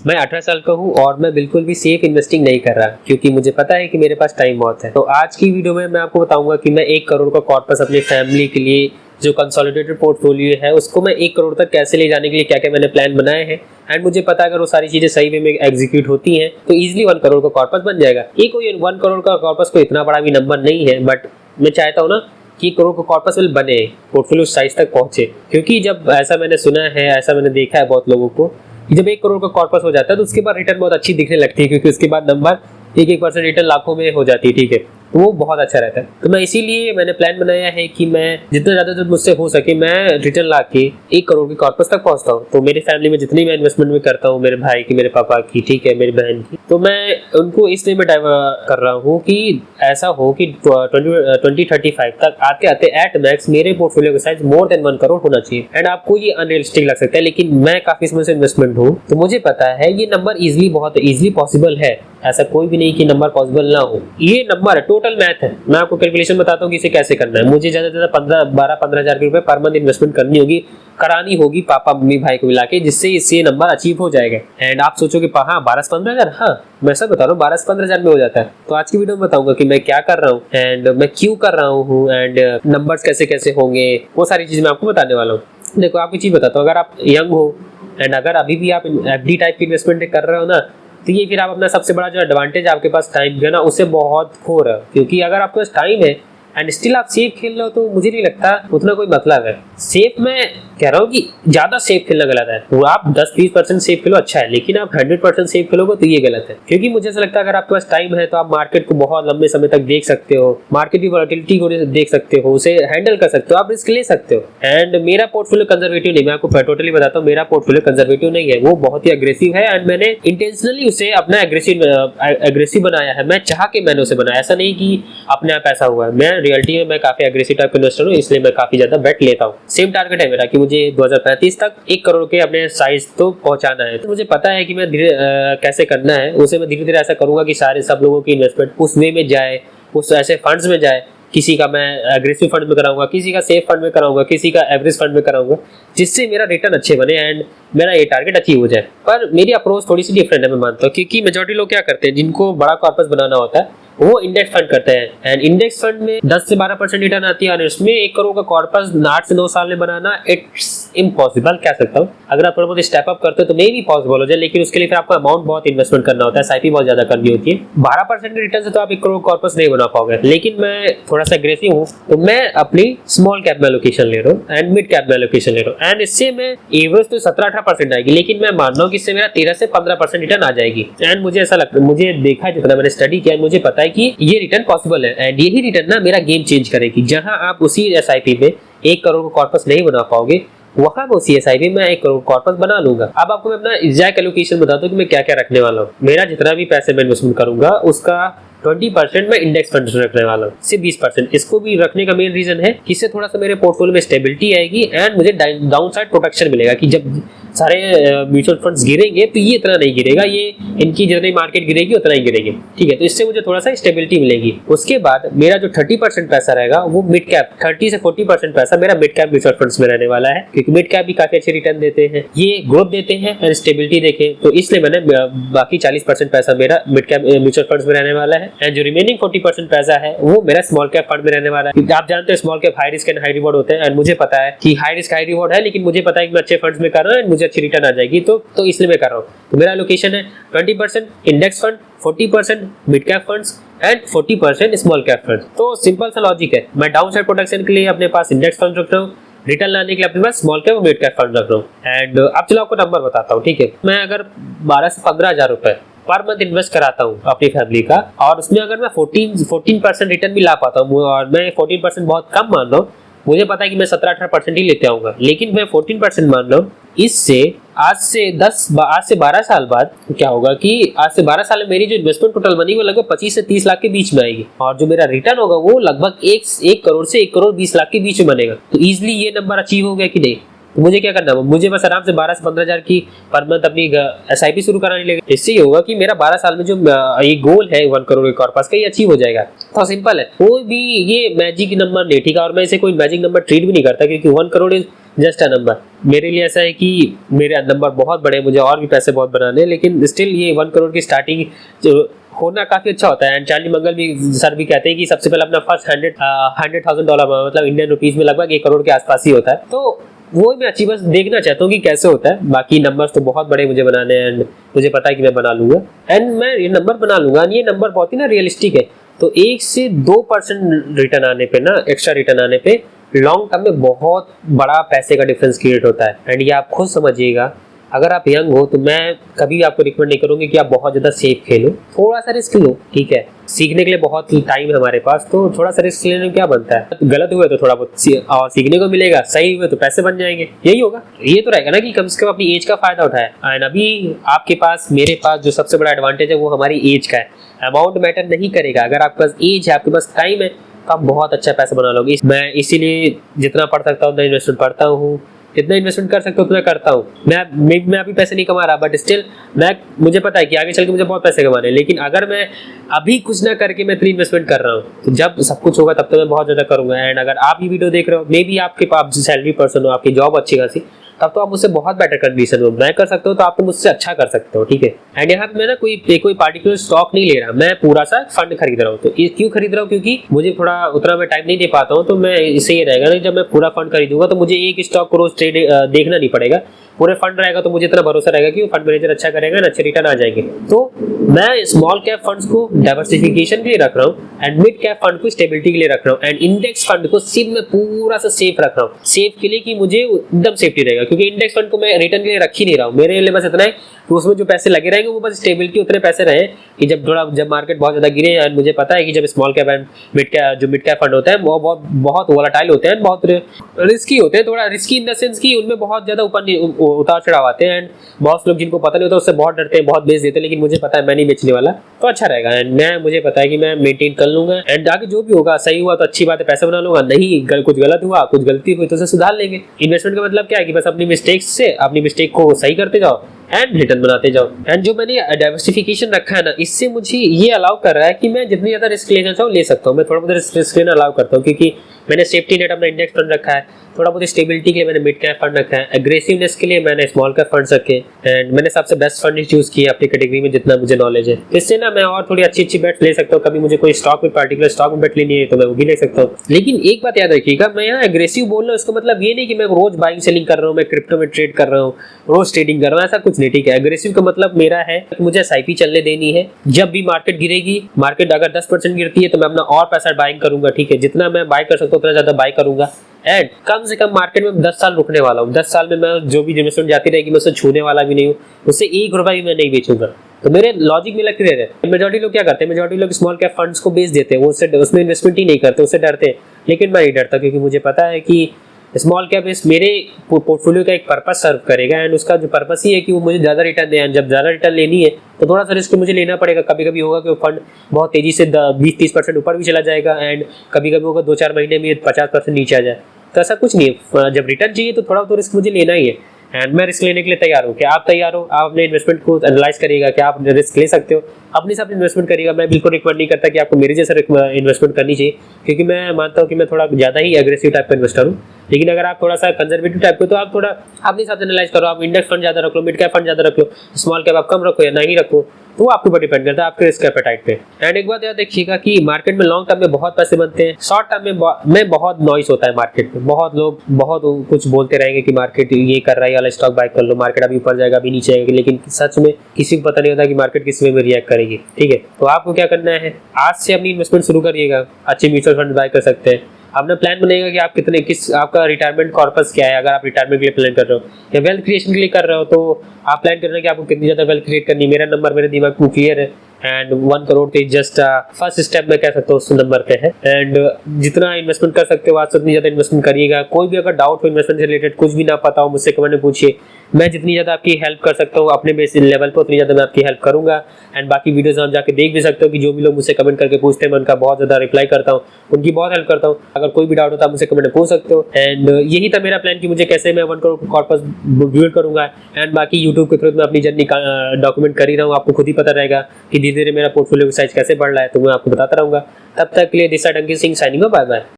मैं 18 साल का हूँ और मैं बिल्कुल भी सेफ इन्वेस्टिंग नहीं कर रहा, क्योंकि मुझे पता है कि मेरे पास टाइम बहुत है। तो आज की वीडियो में मैं आपको बताऊंगा कि मैं 1 करोड़ का कॉर्पस अपनी फैमिली के लिए, जो कंसोलिडेटेड पोर्टफोलियो है, उसको मैं 1 करोड़ तक कैसे ले जाने के लिए क्या क्या मैंने प्लान बनाए हैं। एंड मुझे पता है अगर वो सारी चीजें सही वे में एग्जीक्यूट होती हैं तो इजीली 1 करोड़ का कॉर्पस बन जाएगा। ये कोई 1 करोड़ का कॉर्पस कोई इतना बड़ा भी नंबर नहीं है, बट मैं चाहता हूँ ना कि 1 करोड़ का कॉर्पस बने, पोर्टफोलियो साइज तक पहुंचे। क्योंकि जब ऐसा मैंने सुना है, ऐसा मैंने देखा है बहुत लोगों को, जब 1 करोड़ का कॉर्पस हो जाता है तो उसके बाद रिटर्न बहुत अच्छी दिखने लगती है, क्योंकि उसके बाद नंबर 1% रिटर्न लाखों में हो जाती है। ठीक है, तो वो बहुत अच्छा रहता है। तो मैं इसीलिए मैंने प्लान बनाया है कि मैं जितना ज़्यादा मुझसे हो सके मैं रिटर्न ला के 1 करोड़ के कॉर्पस तक पहुंचता हूँ। तो मेरी फैमिली में जितनी मैं इन्वेस्टमेंट में करता हूँ, मेरे भाई की, मेरे पापा की, ठीक है, मेरी बहन की, तो मैं उनको इसलिए मैं डाइवर्ट कर रहा हूँ कि ऐसा हो कि 2035 तक आते आते एट मैक्स मेरे पोर्टफोलियो का साइज मोर देन 1 करोड़ होना चाहिए। एंड आपको ये अनरियलिस्टिक लग सकता है, लेकिन मैं काफी समय से इन्वेस्टमेंट हूँ तो मुझे पता है ये नंबर इजिली, बहुत इजिली पॉसिबल है। ऐसा कोई भी नहीं कि नंबर पॉसिबल ना हो, ये नंबर है, टोटल मैथ है। मैं आपको कैलकुलेशन बताता हूँ कि इसे कैसे करना है। मुझे ज्यादा से ज्यादा 12-15 हजार रुपए पर मंथ इन्वेस्टमेंट करनी होगी, करानी होगी पापा मम्मी भाई को मिला के, जिससे इससे नंबर अचीव हो जाएगा। एंड आप सोचोगे हाँ 12 से 15 हजार, हाँ मैं सब बता रहा हूँ 12 से 15 हजार में हो जाता है। तो आज की वीडियो में बताऊंगा कि मैं क्या कर रहा हूँ एंड मैं क्यों कर रहा हूँ एंड नंबर्स कैसे कैसे होंगे, वो सारी चीज मैं आपको बताने वाला हूँ। देखो आपकी चीज बताता हूँ, अगर आप यंग हो एंड अगर अभी भी आप एफडी टाइप की इन्वेस्टमेंट कर रहे हो ना, तो ये फिर आप अपना सबसे बड़ा जो एडवांटेज आपके पास टाइम है ना, उससे बहुत खो रहे हो। क्योंकि अगर आपके पास टाइम है एंड स्टिल आप सेफ खेल रहे हो तो मुझे नहीं लगता उतना कोई मतलब है। सेफ मैं कह रहा हूँ कि ज्यादा सेफ खेलना गलत है। तो आप 10-20% सेफ खेलो अच्छा है, लेकिन आप 100% सेफ खेलोगे तो ये गलत है। क्योंकि मुझे ऐसा लगता है अगर आपके पास टाइम है तो आप मार्केट को बहुत लंबे समय तक देख सकते हो, मार्केट की वॉलेटिलिटी को देख सकते हो, उसे हैंडल कर सकते हो, आप रिस्क ले सकते हो। एंड मेरा पोर्टफोलियो कंजर्वेटिव नहीं, मैं आपको टोटली बताता हूँ, मेरा पोर्टफोलियो कंजर्वेटिव नहीं है, वो बहुत ही अग्रेसिव है। एंड मैंने इंटेंशनली उसे अपना एग्रेसिव बनाया है। मैं चाह के मैंने उसे बनाया, ऐसा नहीं कि अपने आप ऐसा हुआ है। मैं रियलिटी में मैं काफी एग्रेसिव टाइप का इन्वेस्टर हूँ, इसलिए मैं काफी ज्यादा बेट लेता हूँ। सेम टारगेट है मेरा कि मुझे 2035 तक 1 करोड़ के अपने साइज तो पहुंचाना है। तो मुझे पता है कि मैं धीरे कैसे करना है, उसे मैं धीरे धीरे ऐसा करूंगा कि सारे सब लोगों की इन्वेस्टमेंट उस वे में जाए, उस ऐसे फंड्स में जाए। किसी का मैं एग्रेसिव फंड में कराऊंगा, किसी का सेफ फंड में कराऊंगा, किसी का एवरेज फंड में कराऊंगा, जिससे मेरा रिटर्न अच्छे बने एंड मेरा ये टारगेट अचीव हो जाए। पर मेरी अप्रोच थोड़ी सी डिफरेंट है, मैं मानता हूँ। क्योंकि मेजॉरिटी लोग क्या करते हैं, जिनको बड़ा कॉर्पस बनाना होता है वो इंडेक्स फंड करते हैं। एंड इंडेक्स फंड में 10 से 12% रिटर्न आती है और इसमें 1 करोड़ का कॉर्पस 8 से 9 साल में बनाना इट्स इम्पॉसिबल कह सकता हूँ। अगर आप थोड़ा बहुत स्टेप अप करते हो तो मे भी पॉसिबल हो जाए, लेकिन उसके लिए फिर आपको अमाउंट बहुत इन्वेस्टमेंट करना होता है, एसआईपी बहुत ज्यादा करनी होती है। 12% रिटर्न से तो आप 1 करोड़ कॉर्पस नहीं बना पाओगे। लेकिन मैं थोड़ा सा एग्रेसिव हूँ तो मैं अपनी स्मॉल कैप में एलोकेशन ले रहा हूँ एंड मिड कैप में एलोकेशन ले रहा हूँ। एंड इससे मैं एवरेज तो 17-18% आएगी, लेकिन मैं मान रहा हूँ कि इससे मेरा 13 से 15% रिटर्न आ जाएगी। एंड मुझे ऐसा लगता है, मुझे देखा है, जितना मैंने स्टडी किया, मुझे पता है कि ये रिटर्न पॉसिबल है। एंड यही रिटर्न ना मेरा गेम चेंज करेगी। जहां आप उसी एसआईपी में 1 करोड़ का कॉर्पस नहीं बना पाओगे, वहां मैं उसी एसआईपी में 1 करोड़ कॉर्पस बना लूंगा। अब आपको मैं अपना एग्जैक्ट एलोकेशन बताता हूं कि मैं क्या क्या रखने वाला हूं। मेरा जितना भी पैसे मैं इन्वेस्टमेंट करूंगा उसका 20% मैं इंडेक्स फंड रखने वाला हूँ, सिर्फ 20%। इसको भी रखने का मेन रीजन है कि इससे थोड़ा सा मेरे पोर्टफोलियो में स्टेबिलिटी आएगी एंड मुझे डाउन साइड प्रोटेक्शन मिलेगा कि जब सारे म्यूचुअल फंड्स गिरेंगे तो ये इतना नहीं गिरेगा, ये इनकी जितनी मार्केट गिरेगी उतना ही गिरेगी। ठीक है, तो इससे मुझे थोड़ा सा स्टेबिलिटी मिलेगी। उसके बाद मेरा जो 30% पैसा रहेगा वो मिड कैप, 30 से 40% पैसा मेरा मिड कैप म्यूचुअल फंड्स में रहने वाला है। क्योंकि मिड कैप भी काफी अच्छे रिटर्न देते हैं, ये ग्रोथ देते हैं एंड स्टेबिलिटी देखें, तो इसलिए मैंने बाकी 40% पैसा मेरा मिड कैप म्यूचुअल फंड्स में रहने वाला है। एंड जो रिमेनिंग 40% पैसा है वो मेरा स्मॉल कैप फंड में रहने वाला है। आप जानते हैं small cap high risk and high reward होते हैं। एंड मुझे पता है कि हाई रिस्क हाई रिवॉर्ड है, लेकिन मुझे पता है कि मैं अच्छे फंड्स में कर रहा हूँ एंड मुझे अच्छी रिटर्न आ जाएगी, तो इसलिए मैं कर रहा हूँ। तो मेरा एलोकेशन है 20% index fund, 40% mid cap funds and 40% small cap fund. तो सिंपल सा लॉजिक है। मैं डाउन साइड प्रोटेक्शन के लिए अपने पास इंडेक्स फंड रख रहा हूँ, रिटर्न लाने के लिए अपने पास स्मॉल कैप और मिड कैप फंड रख रहा हूँ। एंड अब चलो आपको नंबर बताता हूँ। ठीक है, मैं अगर 12 से 15 हजार रुपए पर मंथ इन्वेस्ट कराता हूँ अपनी फैमिली का, और उसमें अगर मैं 14% रिटर्न भी ला पाता हूँ, और मैं 14% बहुत कम मान रहा हूँ, मुझे पता है कि मैं 17-18% ही लेते आऊंगा, लेकिन मैं 14% मान रहा हूँ। इससे आज से 12 साल बाद क्या होगा कि आज से 12 साल में मेरी जो इन्वेस्टमेंट टोटल बनी वो लगभग 25 से 30 लाख के बीच में आएगी, और जो मेरा रिटर्न होगा वो लगभग 1 करोड़ से 1 करोड़ 20 लाख के बीच में बनेगा। तो इजिली ये नंबर अचीव हो गया कि नहीं? तो मुझे क्या करना है, मुझे बस आराम से 12 से 15 हजार की पर मंथ अपनी SIP शुरू करानी लगेगी। इससे ये होगा कि मेरा 12 साल में जो ये गोल है 1 करोड़ के कॉर्पस का, ये अचीव हो जाएगा। तो सिंपल है, कोई भी ये मैजिक नंबर नहीं, ठीक है। और मैं इसे कोई मैजिक नंबर ट्रीट भी नहीं करता, क्योंकि 1 crore is just a number. मेरे लिए ऐसा है कि मेरे नंबर बहुत बड़े, मुझे और भी पैसे बहुत बनाने, लेकिन स्टिल ये 1 करोड़ की स्टार्टिंग होना काफी अच्छा होता है। एंड चार्ली मंगल भी सर भी कहते हैं कि सबसे पहले अपना फर्स्ट $100,000 मतलब इंडियन रुपीज में लगभग 1 करोड़ के आसपास ही होता है। तो वो मैं अच्छी बस देखना चाहता हूँ कि कैसे होता है। बाकी नंबर्स तो बहुत बड़े मुझे बनाने हैं एंड मुझे पता है कि मैं बना लूंगा, एंड मैं ये नंबर बना लूंगा। ये नंबर बहुत ही ना रियलिस्टिक है। तो 1 से 2% रिटर्न आने पे ना, एक्स्ट्रा रिटर्न आने पे लॉन्ग टर्म में बहुत बड़ा पैसे का डिफरेंस क्रिएट होता है। एंड ये आप खुद समझिएगा, अगर आप यंग हो तो मैं कभी आपको रिकमेंड नहीं करूंगी कि आप बहुत ज़्यादा सेफ खेलो, थोड़ा सा रिस्क लो, ठीक है। सीखने के लिए बहुत टाइम है हमारे पास, तो थोड़ा सा रिस्क लेने में क्या बनता है। गलत हुए तो थोड़ा बहुत और सीखने को मिलेगा, सही हुए तो पैसे बन जाएंगे, यही होगा। ये तो रहेगा ना कि कम से कम अपनी एज का फायदा उठाए। एंड अभी आपके पास, मेरे पास जो सबसे बड़ा एडवांटेज है वो हमारी एज का है। अमाउंट मैटर नहीं करेगा, अगर आपके पास एज है, आपके पास टाइम है, तो आप बहुत अच्छा पैसा बना लोगे। मैं इसीलिए जितना पढ़ सकता हूँ उतना इन्वेस्टमेंट पढ़ता हूँ, जितना इन्वेस्टमेंट कर सकता हूँ उतना करता हूँ। मैं अभी पैसे नहीं कमा रहा, बट स्टिल मुझे पता है कि आगे चल के मुझे बहुत पैसे कमाने हैं। लेकिन अगर मैं अभी कुछ ना करके मैं इतनी इन्वेस्टमेंट कर रहा हूँ, तो जब सब कुछ होगा तब तो मैं बहुत ज्यादा करूंगा। एंड अगर आप ये वीडियो देख रहे हो, मे बी आपके पास सैलरी पर्सन हो, आपकी जॉब अच्छी खासी, तब तो आप मुझसे बहुत बेटर कंडीशन हो। मैं कर सकता हूँ तो आप तो मुझसे अच्छा कर सकते हो, ठीक है। एंड यहाँ पे मैं ना कोई पार्टिकुलर स्टॉक नहीं ले रहा, मैं पूरा सा फंड खरीद रहा हूँ। तो ये क्यों खरीद रहा हूँ, क्योंकि मुझे थोड़ा उतना मैं टाइम नहीं दे पाता हूँ। तो मैं इससे ये रहेगा ना, जब मैं पूरा फंड खरीदूंगा तो मुझे एक स्टॉक को रोज ट्रेड देखना नहीं पड़ेगा। पूरे फंड रहेगा तो मुझे इतना भरोसा रहेगा कि वो फंड मैनेजर अच्छा करेगा ना, अच्छे रिटर्न आ जाएंगे। तो मैं स्मॉल कैप फंड्स को डाइवर्सिफिकेशन के लिए रख रहा हूँ, एंड मिड कैप फंड को स्टेबिलिटी के लिए रख रहा हूँ, एंड इंडेक्स फंड को सिर्फ मैं पूरा सा सेफ रख रहा हूँ। सेफ के लिए कि मुझे एकदम सेफ्टी रहेगा, क्योंकि इंडेक्स फंड को मैं रिटर्न के लिए रख ही नहीं रहा हूँ। मेरे लिए बस इतना है कि उसमें जो पैसे लगे रहेंगे वो बस स्टेबिलिटी उतने पैसे रहे कि जब मार्केट बहुत ज्यादा गिरे। एंड मुझे पता है कि जब small cap and mid cap fund होता है वो बहुत वोलेटाइल होते हैं, बहुत रिस्की होते हैं। थोड़ा रिस्की इन द सेंस कि उनमें बहुत ज्यादा उतार चढ़ाव आते हैं। एंड बहुत लोग जिनको पता नहीं होता उससे बहुत डरते हैं, बहुत बेच देते हैं। लेकिन मुझे पता है मैं नहीं बेचने वाला, तो अच्छा रहेगा। एंड मुझे पता है कि मैं मेंटेन कर लूंगा। एंड आगे जो भी होगा, सही हुआ तो अच्छी बात है, पैसे बना लूंगा। नहीं, कुछ गलत हुआ, कुछ गलती हुई तो उसे सुधार लेंगे। इन्वेस्टमेंट का मतलब क्या है कि बस अपनी मिस्टेक को सही करते जाओ एंड रिटर्न बनाते जाओ। एंड जो मैंने डाइवर्सिफिकेशन रखा है ना, इससे मुझे ये अलाउ कर रहा है कि मैं जितनी ज्यादा रिस्क लेना चाहूँ ले सकता हूँ। मैं थोड़ा बहुत रिस्क लेना अलाउ करता हूँ, क्योंकि मैंने सेफ्टी नेट अपना इंडेक्स फंड रखा है, थोड़ा बहुत स्टेबिलिटी के लिए मैंने मिड कैप फंड रखा है, एग्रेसिवनेस के लिए मैंने स्मॉल कैप फंड रखे, एंड मैंने सबसे बेस्ट फंड चूज किया अपनी कैटेगरी में जितना मुझे नॉलेज है। इससे ना मैं और थोड़ी अच्छी बेट ले सकता हूँ। कभी मुझे कोई पार्टिकुलर स्टॉक में बेट लेनी है तो मैं वो भी ले सकता हूँ। लेकिन एक बात याद रखिएगा, मैं यहाँ एग्रेसिव बोल रहा हूँ, इसका मतलब ये नहीं कि मैं रोज बाइंग सेलिंग कर रहा हूँ, मैं क्रिप्टो में ट्रेड कर रहा हूँ, रोज ट्रेडिंग कर रहा हूँ, ऐसा कुछ नहीं, ठीक है। एग्रेसिव का मतलब मेरा है कि मुझे SIP चलने देनी है। जब भी मार्केट गिरेगी, मार्केट अगर 10% गिरती है तो मैं अपना और पैसा बाइंग करूंगा, ठीक है। जितना मैं बाय कर सकता हूँ उतना ज्यादा बाय करूंगा। एंड कम से कम मार्केट में 10 साल रुकने वाला हूँ। 10 साल में मैं जो भी इन्वेस्टमेंट जाती रहेगी मैं उसे छूने वाला भी नहीं हूँ, उससे 1 रुपया भी मैं नहीं बेचूंगा। तो मेरे लॉजिक में क्लियर है। मेजॉरिटी लोग क्या करते हैं, मेजॉरिटी लोग स्मॉल कैप फंड्स को बेच देते हैं, वो उसमें इन्वेस्टमेंट ही नहीं करते, उससे डरते हैं। लेकिन मैं नहीं डरता, क्योंकि मुझे पता है कि स्मॉल कैप मेरे पोर्टफोलियो का एक पर्पस सर्व करेगा। एंड उसका जो पर्पस ही है कि वो मुझे ज्यादा रिटर्न दे। जब ज्यादा रिटर्न लेनी है तो थोड़ा सा रिस्क मुझे लेना पड़ेगा। कभी कभी होगा कि वो फंड बहुत तेजी से 20-30% ऊपर भी चला जाएगा, एंड कभी कभी होगा 2-4 महीने में 50% नीचे आ जाए। तो ऐसा कुछ नहीं है, जब रिटर्न चाहिए तो थोड़ा तो रिस्क मुझे लेना ही है। एंड मैं रिस्क लेने के लिए तैयार हूँ। क्या आप तैयार हो? आप अपने इन्वेस्टमेंट को एनालाइज करिएगा, क्या आप रिस्क ले सकते हो, अपने हिसाब से इन्वेस्टमेंट करिएगा। मैं बिल्कुल रिकमेंड नहीं करता कि आपको मेरे जैसा इन्वेस्टमेंट करनी चाहिए, क्योंकि मैं मानता हूँ कि मैं थोड़ा ज़्यादा ही एग्रेसिव टाइप का इन्वेस्टर हूँ। लेकिन अगर आप थोड़ा सा कंजर्वेटिव टाइप के, तो आप थोड़ा अपने हिसाब से एनालाइज करो। आप इंडेक्स फंड ज़्यादा रख लो, मिड कैप फंड ज़्यादा रख लो, स्मॉल कैप आप कम रखो या नहीं रखो, तो वो आपके ऊपर डिपेंड करता है, आपके रिस्क एपेटाइट पे। एंड एक बात याद रखिएगा कि मार्केट में लॉन्ग टर्म में बहुत पैसे बनते हैं, शॉर्ट टर्म में बहुत नॉइस होता है मार्केट में। बहुत लोग बहुत कुछ बोलते रहेंगे कि मार्केट ये कर रहा है, वाला स्टॉक बाय कर लो, मार्केट अभी ऊपर जाएगा, अभी नीचे आएगा। लेकिन सच में किसी को पता नहीं होता कि मार्केट किस वे में रिएक्ट करेगी, ठीक है। तो आपको क्या करना है, आज से अपनी इन्वेस्टमेंट शुरू करिएगा। अच्छे म्यूचुअल फंड बाय कर सकते हैं। अपना प्लान बनेगा कि आप आपका रिटायरमेंट कॉर्पस क्या है। अगर आप रिटायरमेंट के लिए प्लान कर रहे हो या वेल्थ क्रिएशन के लिए कर रहे हो, तो आप प्लान करना है कि आपको कितनी ज्यादा वेल्थ क्रिएट करनी है। मेरा नंबर मेरे दिमाग में क्लियर है, एंड 1 करोड़ पे जस्ट फर्स्ट स्टेप में कह सकते हो उस नंबर पे है। एंड जितना इन्वेस्टमेंट कर सकते हो आज से उतनी ज्यादा इन्वेस्टमेंट करिएगा। कोई भी अगर डाउट हो इन्वेस्टमेंट से रिलेटेड, कुछ भी ना पता हो, मुझसे कमेंट में पूछिए। मैं जितनी ज़्यादा आपकी हेल्प कर सकता हूँ अपने बेसिक लेवल पर, उतनी ज़्यादा मैं आपकी हेल्प करूँगा। एंड बाकी वीडियोज़ आप जाके देख भी सकते हो कि जो भी लोग मुझसे कमेंट करके पूछते हैं मैं उनका बहुत ज़्यादा रिप्लाई करता हूँ, उनकी बहुत हेल्प करता हूँ। अगर कोई भी डाउट होता है आप मुझसे कमेंट में पूछ सकते हो। एंड यही था मेरा प्लान कि मुझे कैसे मैं 1 करोड़ कॉर्पस बिल्ड करूँगा। एंड बाकी यूट्यूब के थ्रू मैं अपनी जर्नी डॉक्यूमेंट कर ही रहा हूँ, आपको खुद ही पता रहेगा कि धीरे धीरे मेरा पोर्टफोलियो का साइज कैसे बढ़ रहा है, तो मैं आपको बताता रहूँगा। तब तक के लिए this is Ankit Singh signing off, bye bye.